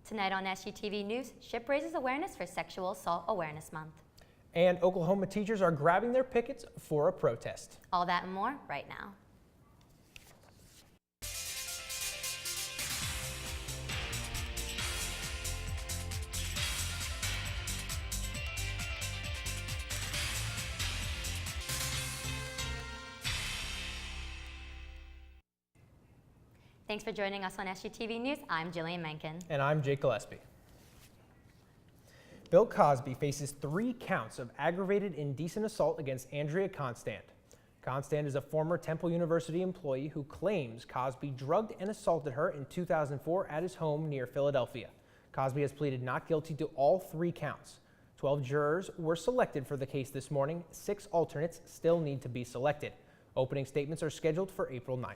Tonight on SUTV News, SHIP raises awareness for Sexual Assault Awareness Month. And Oklahoma teachers are grabbing their pickets for a protest. All that and more right now. Thanks for joining us on SUTV News. I'm Jillian Menken. And I'm Jake Gillespie. Bill Cosby faces 3 counts of aggravated indecent assault against Andrea Constant. Constant is a former Temple University employee who claims Cosby drugged and assaulted her in 2004 at his home near Philadelphia. Cosby has pleaded not guilty to all 3 counts. 12 jurors were selected for the case this morning. 6 alternates still need to be selected. Opening statements are scheduled for April 9th.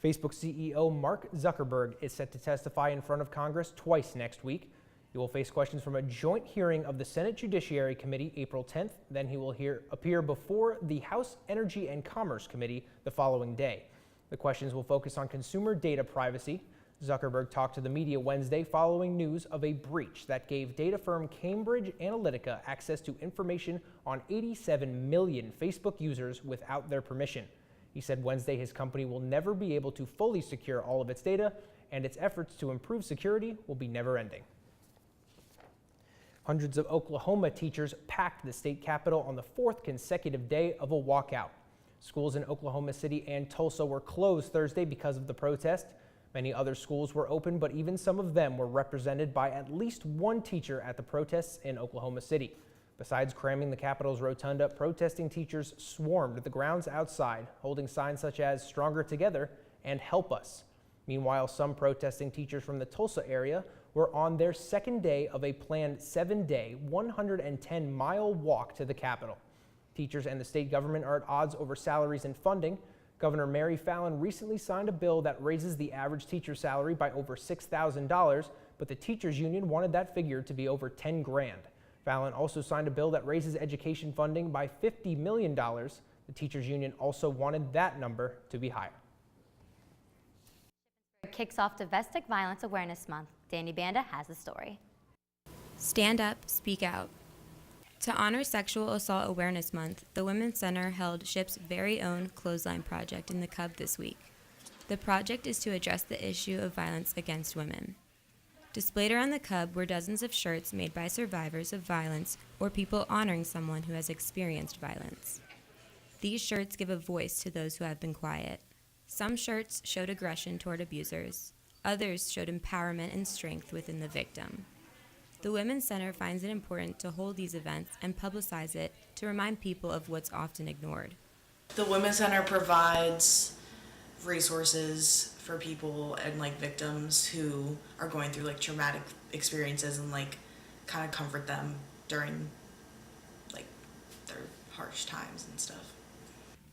Facebook CEO Mark Zuckerberg is set to testify in front of Congress twice next week. He will face questions from a joint hearing of the Senate Judiciary Committee April 10th. Then he will appear before the House Energy and Commerce Committee the following day. The questions will focus on consumer data privacy. Zuckerberg talked to the media Wednesday following news of a breach that gave data firm Cambridge Analytica access to information on 87 million Facebook users without their permission. He said Wednesday his company will never be able to fully secure all of its data, and its efforts to improve security will be never-ending. Hundreds of Oklahoma teachers packed the state capitol on the 4th consecutive day of a walkout. Schools in Oklahoma City and Tulsa were closed Thursday because of the protest. Many other schools were open, but even some of them were represented by at least one teacher at the protests in Oklahoma City. Besides cramming the Capitol's rotunda, protesting teachers swarmed the grounds outside, holding signs such as "Stronger Together" and "Help Us." Meanwhile, some protesting teachers from the Tulsa area were on their second day of a planned 7-day, 110-mile walk to the Capitol. Teachers and the state government are at odds over salaries and funding. Governor Mary Fallin recently signed a bill that raises the average teacher salary by over $6,000, but the teachers union wanted that figure to be over $10 grand. Fallin also signed a bill that raises education funding by $50 million. The teachers union also wanted that number to be higher. Kicks off Domestic Violence Awareness Month. Danny Banda has the story. Stand up, speak out. To honor Sexual Assault Awareness Month, the Women's Center held SHIP's very own Clothesline Project in the Cub this week. The project is to address the issue of violence against women. Displayed around the Cub were dozens of shirts made by survivors of violence or people honoring someone who has experienced violence. These shirts give a voice to those who have been quiet. Some shirts showed aggression toward abusers. Others showed empowerment and strength within the victim. The Women's Center finds it important to hold these events and publicize it to remind people of what's often ignored. The Women's Center provides resources for people and victims who are going through traumatic experiences and kind of comfort them during their harsh times and stuff.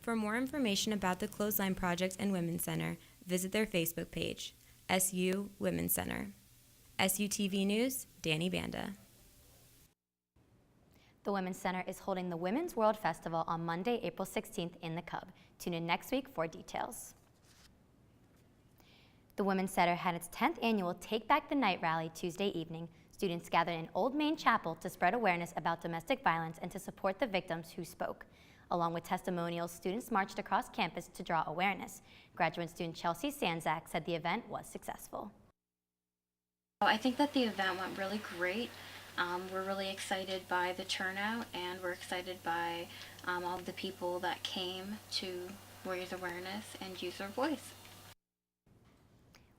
For more information about the Clothesline Project and Women's Center, visit their Facebook page, SU Women's Center. SUTV News, Danny Banda. The Women's Center is holding the Women's World Festival on Monday, April 16th in the Cub. Tune in next week for details. The Women's Center had its 10th annual Take Back the Night rally Tuesday evening. Students gathered in Old Main Chapel to spread awareness about domestic violence and to support the victims who spoke. Along with testimonials, students marched across campus to draw awareness. Graduate student Chelsea Sanzak said the event was successful. I think that the event went really great. We're really excited by the turnout, and we're excited by all of the people that came to raise awareness and use their voice.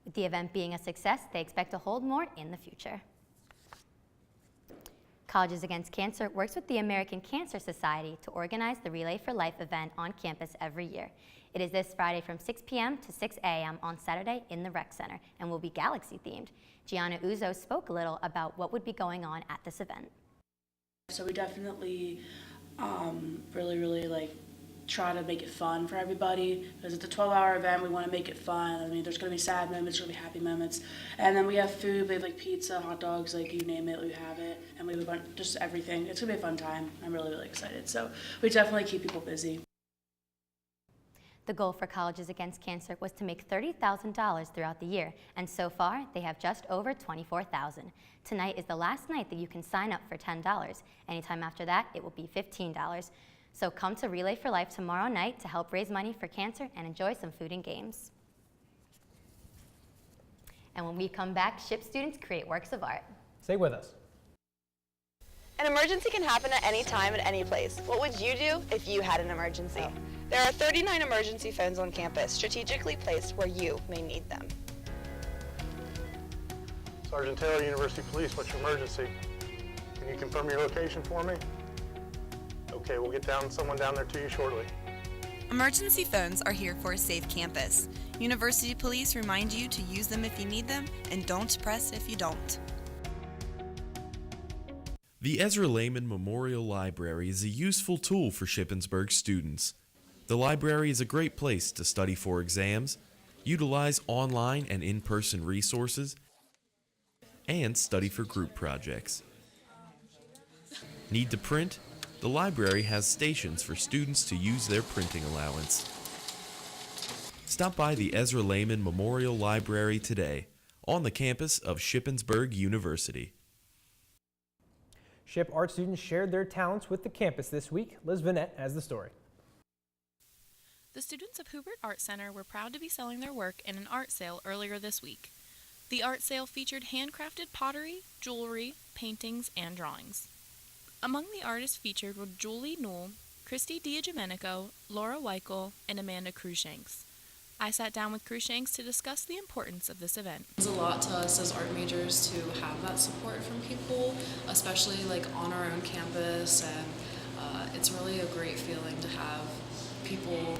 With the event being a success, they expect to hold more in the future. Colleges Against Cancer works with the American Cancer Society to organize the Relay for Life event on campus every year. It is this Friday from 6 p.m. to 6 a.m. on Saturday in the Rec Center and will be Galaxy themed. Gianna Uzo spoke a little about what would be going on at this event. So we definitely really try to make it fun for everybody, because it's a 12-hour event. We want to make it fun. I mean, there's going to be sad moments, there's going to be happy moments, and then we have food. We have pizza, hot dogs, you name it, we have it, and we have a bunch, just everything. It's going to be a fun time. I'm really excited. So we definitely keep people busy. The goal for Colleges Against Cancer was to make $30,000 throughout the year, and so far they have just over $24,000. Tonight is the last night that you can sign up for $10. Anytime after that, it will be $15. So come to Relay for Life tomorrow night to help raise money for cancer and enjoy some food and games. And when we come back, SHIP students create works of art. Stay with us. An emergency can happen at any time at any place. What would you do if you had an emergency? There are 39 emergency phones on campus, strategically placed where you may need them. Sergeant Taylor, University Police, what's your emergency? Can you confirm your location for me? Okay, we'll get someone down there to you shortly. Emergency phones are here for a safe campus. University Police remind you to use them if you need them, and don't press if you don't. The Ezra Lehman Memorial Library is a useful tool for Shippensburg students. The library is a great place to study for exams, utilize online and in-person resources, and study for group projects. Need to print? The library has stations for students to use their printing allowance. Stop by the Ezra Lehman Memorial Library today on the campus of Shippensburg University. SHIP art students shared their talents with the campus this week. Liz Vanette has the story. The students of Hubert Art Center were proud to be selling their work in an art sale earlier this week. The art sale featured handcrafted pottery, jewelry, paintings, and drawings. Among the artists featured were Julie Newell, Christy Diagemenico, Laura Weichel, and Amanda Cruikshanks. I sat down with Cruikshanks to discuss the importance of this event. It's a lot to us as art majors to have that support from people, especially like on our own campus, and it's really a great feeling to have people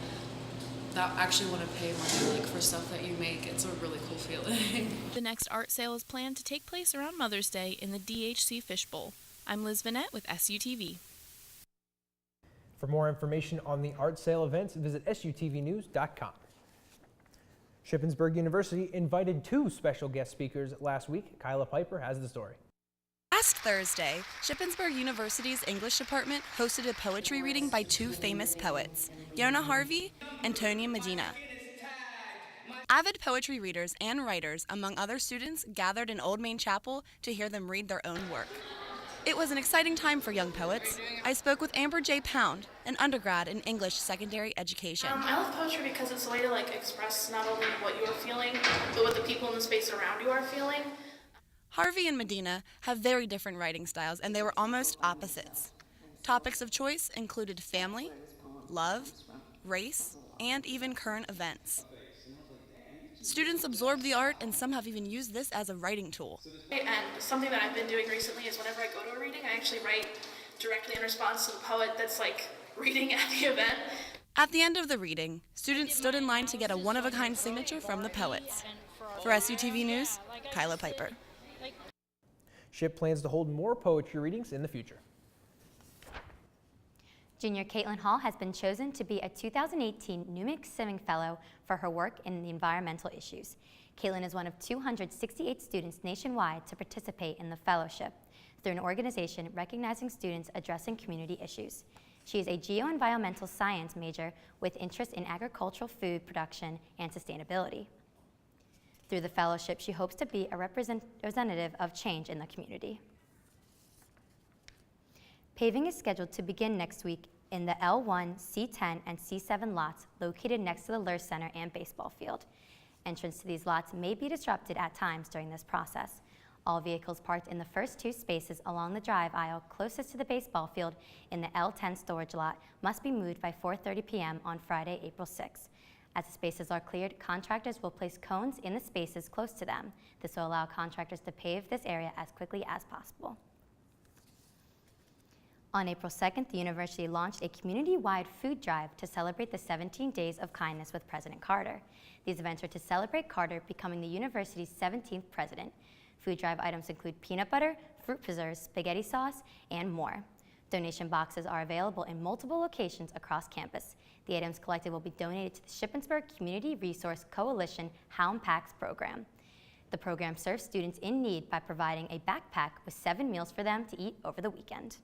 that actually want to pay money for stuff that you make. It's a really cool feeling. The next art sale is planned to take place around Mother's Day in the DHC Fishbowl. I'm Liz Vanette with SUTV. For more information on the art sale events, visit SUTVnews.com. Shippensburg University invited 2 special guest speakers last week. Kyla Piper has the story. Last Thursday, Shippensburg University's English department hosted a poetry reading by 2 famous poets, Yona Harvey and Tonya Medina. Avid poetry readers and writers, among other students, gathered in Old Main Chapel to hear them read their own work. It was an exciting time for young poets. I spoke with Amber J. Pound, an undergrad in English secondary education. I love poetry because it's a way to express not only what you're feeling, but what the people in the space around you are feeling. Harvey and Medina have very different writing styles, and they were almost opposites. Topics of choice included family, love, race, and even current events. Students absorb the art, and some have even used this as a writing tool. And something that I've been doing recently is whenever I go to a reading, I actually write directly in response to the poet that's reading at the event. At the end of the reading, students stood in line to get a one-of-a-kind signature from the poets. For SUTV News, Kyla Piper. SHIP plans to hold more poetry readings in the future. Junior Caitlin Hall has been chosen to be a 2018 Newman Civic Fellow for her work in the environmental issues. Caitlin is one of 268 students nationwide to participate in the fellowship through an organization recognizing students addressing community issues. She is a geo-environmental science major with interest in agricultural food production and sustainability. Through the fellowship, she hopes to be a representative of change in the community. Paving is scheduled to begin next week in the L1, C10, and C7 lots located next to the Lurz Center and baseball field. Entrance to these lots may be disrupted at times during this process. All vehicles parked in the first 2 spaces along the drive aisle closest to the baseball field in the L10 storage lot must be moved by 4:30 p.m. on Friday, April 6. As the spaces are cleared, contractors will place cones in the spaces close to them. This will allow contractors to pave this area as quickly as possible. On April 2nd, the university launched a community-wide food drive to celebrate the 17 Days of Kindness with President Carter. These events are to celebrate Carter becoming the university's 17th president. Food drive items include peanut butter, fruit preserves, spaghetti sauce, and more. Donation boxes are available in multiple locations across campus. The items collected will be donated to the Shippensburg Community Resource Coalition Hound Packs program. The program serves students in need by providing a backpack with 7 meals for them to eat over the weekend.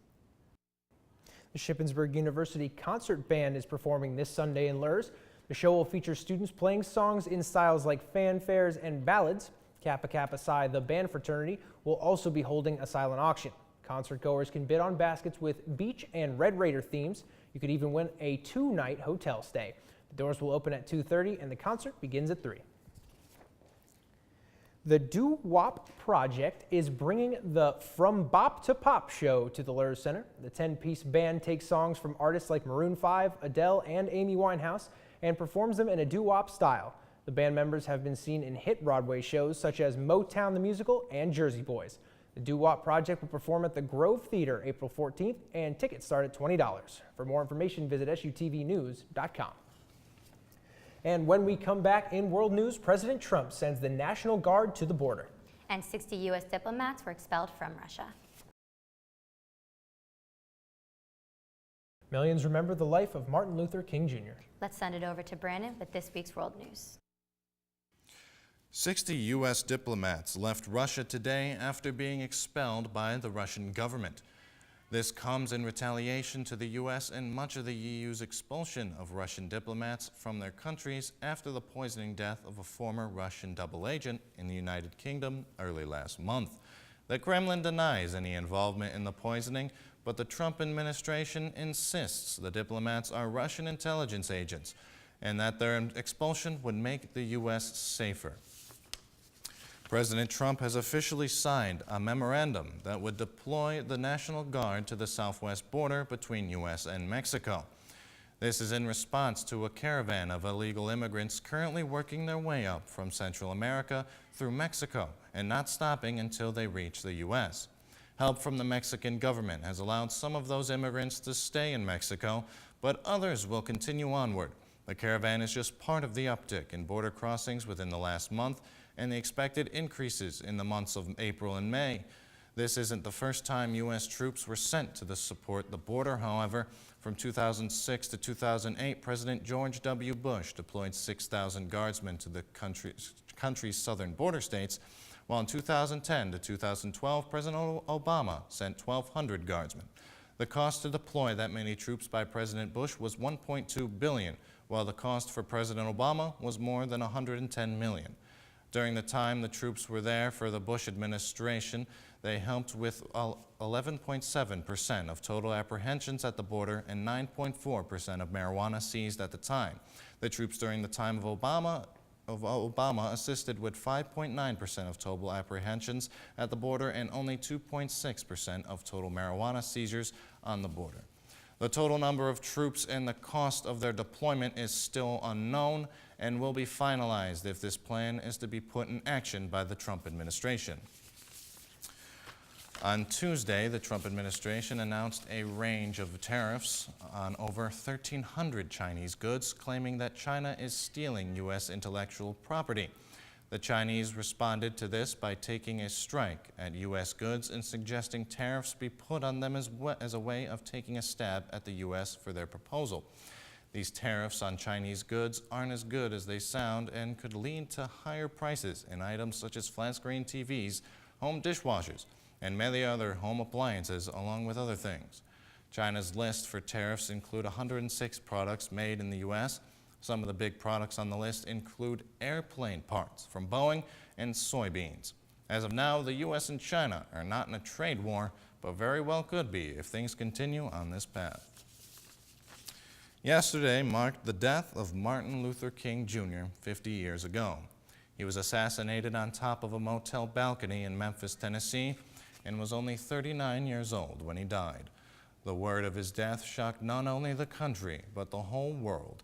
The Shippensburg University Concert Band is performing this Sunday in Lurz. The show will feature students playing songs in styles like fanfares and ballads. Kappa Kappa Psi, the band fraternity, will also be holding a silent auction. Concert goers can bid on baskets with beach and Red Raider themes. You could even win a 2-night hotel stay. The doors will open at 2:30 and the concert begins at 3. The Doo-Wop Project is bringing the From Bop to Pop show to the Luers Center. The 10-piece band takes songs from artists like Maroon 5, Adele, and Amy Winehouse and performs them in a doo-wop style. The band members have been seen in hit Broadway shows such as Motown the Musical and Jersey Boys. The Doo-Wop Project will perform at the Grove Theater April 14th, and tickets start at $20. For more information, visit SUTVnews.com. And when we come back in world news, President Trump sends the National Guard to the border. And 60 U.S. diplomats were expelled from Russia. Millions remember the life of Martin Luther King Jr. Let's send it over to Brandon with this week's world news. 60 U.S. diplomats left Russia today after being expelled by the Russian government. This comes in retaliation to the U.S. and much of the EU's expulsion of Russian diplomats from their countries after the poisoning death of a former Russian double agent in the United Kingdom early last month. The Kremlin denies any involvement in the poisoning, but the Trump administration insists the diplomats are Russian intelligence agents and that their expulsion would make the U.S. safer. President Trump has officially signed a memorandum that would deploy the National Guard to the southwest border between U.S. and Mexico. This is in response to a caravan of illegal immigrants currently working their way up from Central America through Mexico and not stopping until they reach the U.S. Help from the Mexican government has allowed some of those immigrants to stay in Mexico, but others will continue onward. The caravan is just part of the uptick in border crossings within the last month and the expected increases in the months of April and May. This isn't the first time U.S. troops were sent to support the border, however. From 2006 to 2008, President George W. Bush deployed 6,000 guardsmen to the country's southern border states, while in 2010 to 2012, President Obama sent 1,200 guardsmen. The cost to deploy that many troops by President Bush was $1.2 billion, while the cost for President Obama was more than $110 million. During the time the troops were there for the Bush administration, they helped with 11.7% of total apprehensions at the border and 9.4% of marijuana seized at the time. The troops during the time of Obama assisted with 5.9% of total apprehensions at the border and only 2.6% of total marijuana seizures on the border. The total number of troops and the cost of their deployment is still unknown and will be finalized if this plan is to be put in action by the Trump administration. On Tuesday, the Trump administration announced a range of tariffs on over 1,300 Chinese goods, claiming that China is stealing U.S. intellectual property. The Chinese responded to this by taking a strike at U.S. goods and suggesting tariffs be put on them as a way of taking a stab at the U.S. for their proposal. These tariffs on Chinese goods aren't as good as they sound and could lead to higher prices in items such as flat-screen TVs, home dishwashers, and many other home appliances, along with other things. China's list for tariffs include 106 products made in the U.S. Some of the big products on the list include airplane parts from Boeing and soybeans. As of now, the U.S. and China are not in a trade war, but very well could be if things continue on this path. Yesterday marked the death of Martin Luther King Jr. 50 years ago. He was assassinated on top of a motel balcony in Memphis, Tennessee, and was only 39 years old when he died. The word of his death shocked not only the country, but the whole world,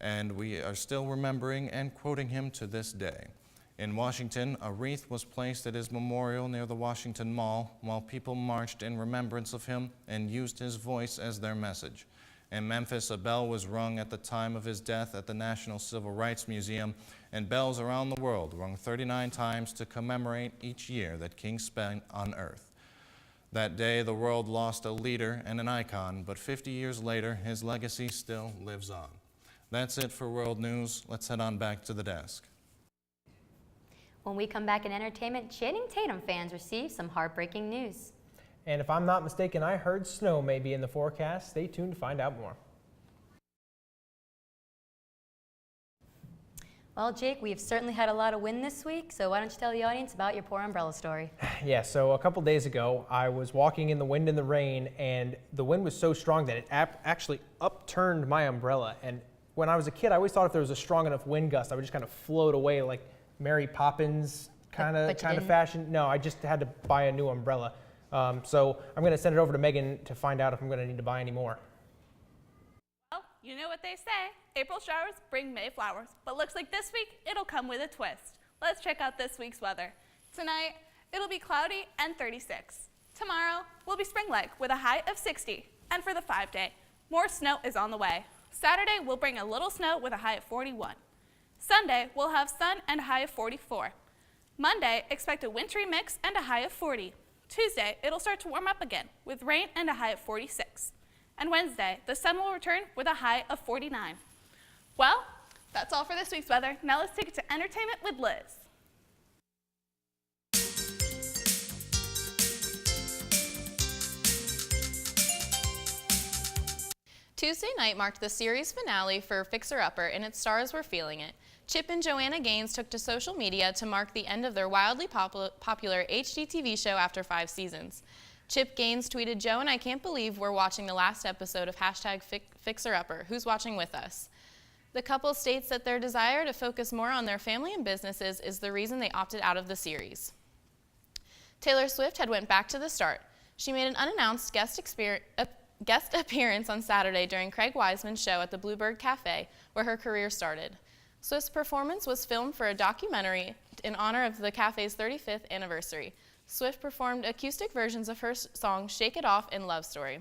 and we are still remembering and quoting him to this day. In Washington, a wreath was placed at his memorial near the Washington Mall while people marched in remembrance of him and used his voice as their message. In Memphis, a bell was rung at the time of his death at the National Civil Rights Museum, and bells around the world rung 39 times to commemorate each year that King spent on Earth. That day, the world lost a leader and an icon, but 50 years later, his legacy still lives on. That's it for World News. Let's head on back to the desk. When we come back in entertainment, Channing Tatum fans receive some heartbreaking news. And if I'm not mistaken, I heard snow may be in the forecast. Stay tuned to find out more. Well, Jake, we've certainly had a lot of wind this week, so why don't you tell the audience about your poor umbrella story? Yeah, so a couple days ago, I was walking in the wind and the rain, and the wind was so strong that it actually upturned my umbrella. And when I was a kid, I always thought if there was a strong enough wind gust, I would just kind of float away like Mary Poppins kind of fashion. No, I just had to buy a new umbrella. So I'm going to send it over to Megan to find out if I'm going to need to buy any more. Well, you know what they say. April showers bring May flowers. But looks like this week, it'll come with a twist. Let's check out this week's weather. Tonight, it'll be cloudy and 36. Tomorrow, will be spring-like with a high of 60. And for the 5-day, more snow is on the way. Saturday will bring a little snow with a high of 41. Sunday, we'll have sun and a high of 44. Monday, expect a wintry mix and a high of 40. Tuesday, it'll start to warm up again with rain and a high of 46. And Wednesday, the sun will return with a high of 49. Well, that's all for this week's weather. Now let's take it to entertainment with Liz. Tuesday night marked the series finale for Fixer Upper, and its stars were feeling it. Chip and Joanna Gaines took to social media to mark the end of their wildly popular HGTV show after 5 seasons. Chip Gaines tweeted, "Joe and I can't believe we're watching the last episode of #FixerUpper. Who's watching with us?" The couple states that their desire to focus more on their family and businesses is the reason they opted out of the series. Taylor Swift had went back to the start. She made an unannounced guest appearance on Saturday during Craig Wiseman's show at the Bluebird Cafe, where her career started. Swift's performance was filmed for a documentary in honor of the cafe's 35th anniversary. Swift performed acoustic versions of her song Shake It Off and Love Story.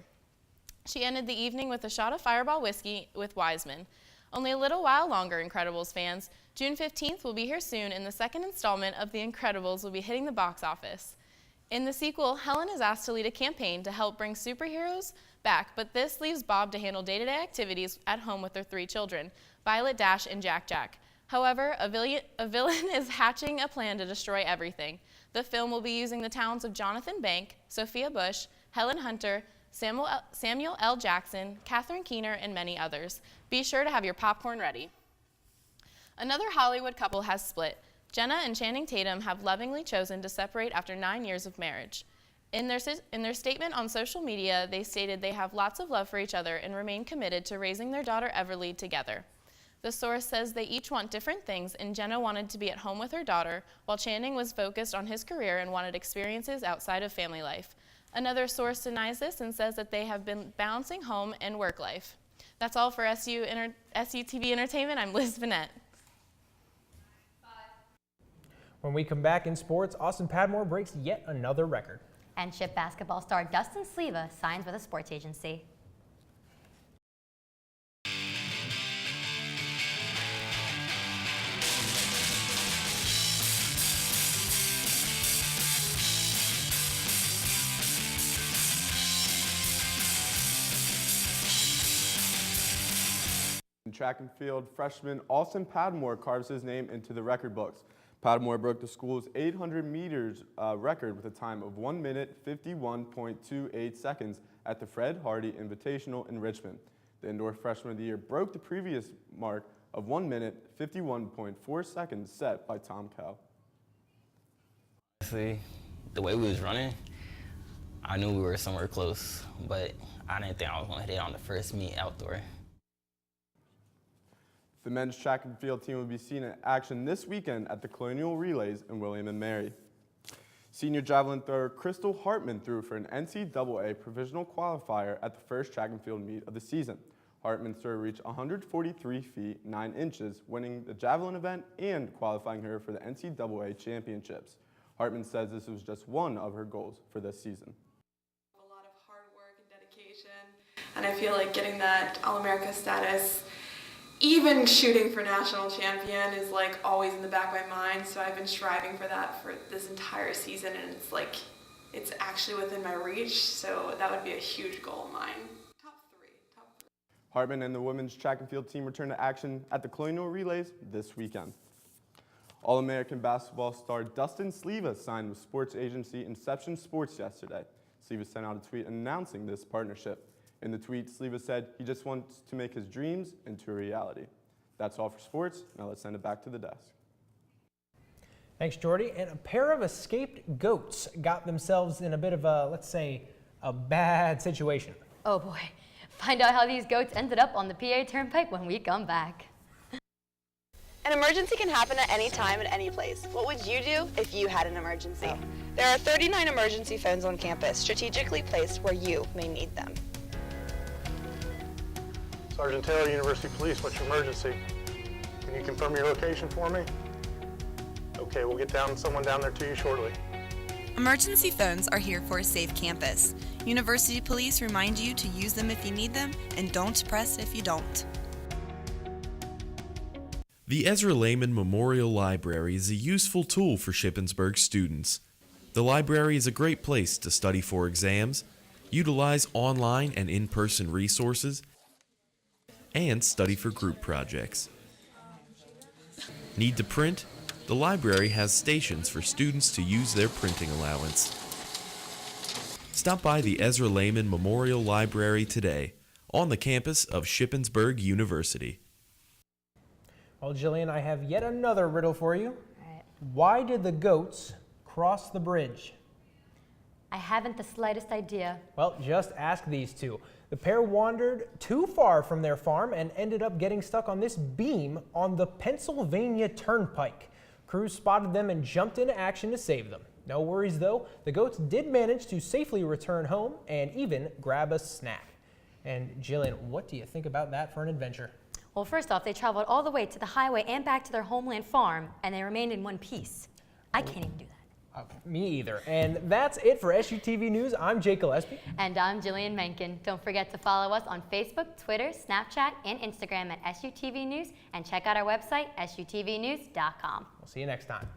She ended the evening with a shot of Fireball whiskey with Wiseman. Only a little while longer, Incredibles fans. June 15th will be here soon, and the second installment of The Incredibles will be hitting the box office. In the sequel, Helen is asked to lead a campaign to help bring superheroes back, but this leaves Bob to handle day-to-day activities at home with their 3 children, Violet, Dash, and Jack Jack. However, a villain is hatching a plan to destroy everything. The film will be using the talents of Jonathan Bank, Sophia Bush, Helen Hunter, Samuel L. Jackson, Catherine Keener, and many others. Be sure to have your popcorn ready. Another Hollywood couple has split. Jenna and Channing Tatum have lovingly chosen to separate after 9 years of marriage. In their statement on social media, they stated they have lots of love for each other and remain committed to raising their daughter Everleigh together. The source says they each want different things, and Jenna wanted to be at home with her daughter, while Channing was focused on his career and wanted experiences outside of family life. Another source denies this and says that they have been balancing home and work life. That's all for SU TV Entertainment. I'm Liz Vanette. When we come back in sports, Austin Padmore breaks yet another record. And Chip basketball star Dustin Sleva signs with a sports agency. In track and field, freshman Austin Padmore carves his name into the record books. Padmore broke the school's 800 meters record with a time of 1 minute 51.28 seconds at the Fred Hardy Invitational in Richmond. The indoor freshman of the year broke the previous mark of 1 minute 51.4 seconds set by Tom Cow. Honestly, the way we was running, I knew we were somewhere close, but I didn't think I was going to hit it on the first meet outdoor. The men's track and field team will be seen in action this weekend at the Colonial Relays in William and Mary. Senior javelin thrower Crystal Hartman threw for an NCAA provisional qualifier at the first track and field meet of the season. Hartman's throw reached 143 feet 9 inches, winning the javelin event and qualifying her for the NCAA championships. Hartman says this was just one of her goals for this season. A lot of hard work and dedication, and I feel like getting that All-America status, even shooting for national champion, is like always in the back of my mind. So I've been striving for that for this entire season, and it's like it's actually within my reach. So that would be a huge goal of mine. Top three. Hartman and the women's track and field team return to action at the Colonial Relays this weekend. All-American basketball star Dustin Sleva signed with sports agency Inception Sports yesterday. Sleva sent out a tweet announcing this partnership. In the tweet, Sleva said he just wants to make his dreams into a reality. That's all for sports. Now let's send it back to the desk. Thanks, Jordy. And a pair of escaped goats got themselves in a bit of a, let's say, a bad situation. Oh boy. Find out how these goats ended up on the PA Turnpike when we come back. An emergency can happen at any time at any place. What would you do if you had an emergency? There are 39 emergency phones on campus, strategically placed where you may need them. Sergeant Taylor, University Police, what's your emergency? Can you confirm your location for me? Okay, we'll get someone down there to you shortly. Emergency phones are here for a safe campus. University Police remind you to use them if you need them, and don't press if you don't. The Ezra Lehman Memorial Library is a useful tool for Shippensburg students. The library is a great place to study for exams, utilize online and in-person resources, and study for group projects. Need to print? The library has stations for students to use their printing allowance. Stop by the Ezra Lehman Memorial Library today on the campus of Shippensburg University. Well, Jillian, I have yet another riddle for you. Why did the goats cross the bridge? I haven't the slightest idea. Well, just ask these two. The pair wandered too far from their farm and ended up getting stuck on this beam on the Pennsylvania Turnpike. Crews spotted them and jumped into action to save them. No worries though, the goats did manage to safely return home and even grab a snack. And Jillian, what do you think about that for an adventure? Well, first off, they traveled all the way to the highway and back to their homeland farm, and they remained in one piece. I can't even do that. Me either. And that's it for SUTV News. I'm Jake Gillespie. And I'm Jillian Menken. Don't forget to follow us on Facebook, Twitter, Snapchat, and Instagram at SUTV News, and check out our website, sutvnews.com. We'll see you next time.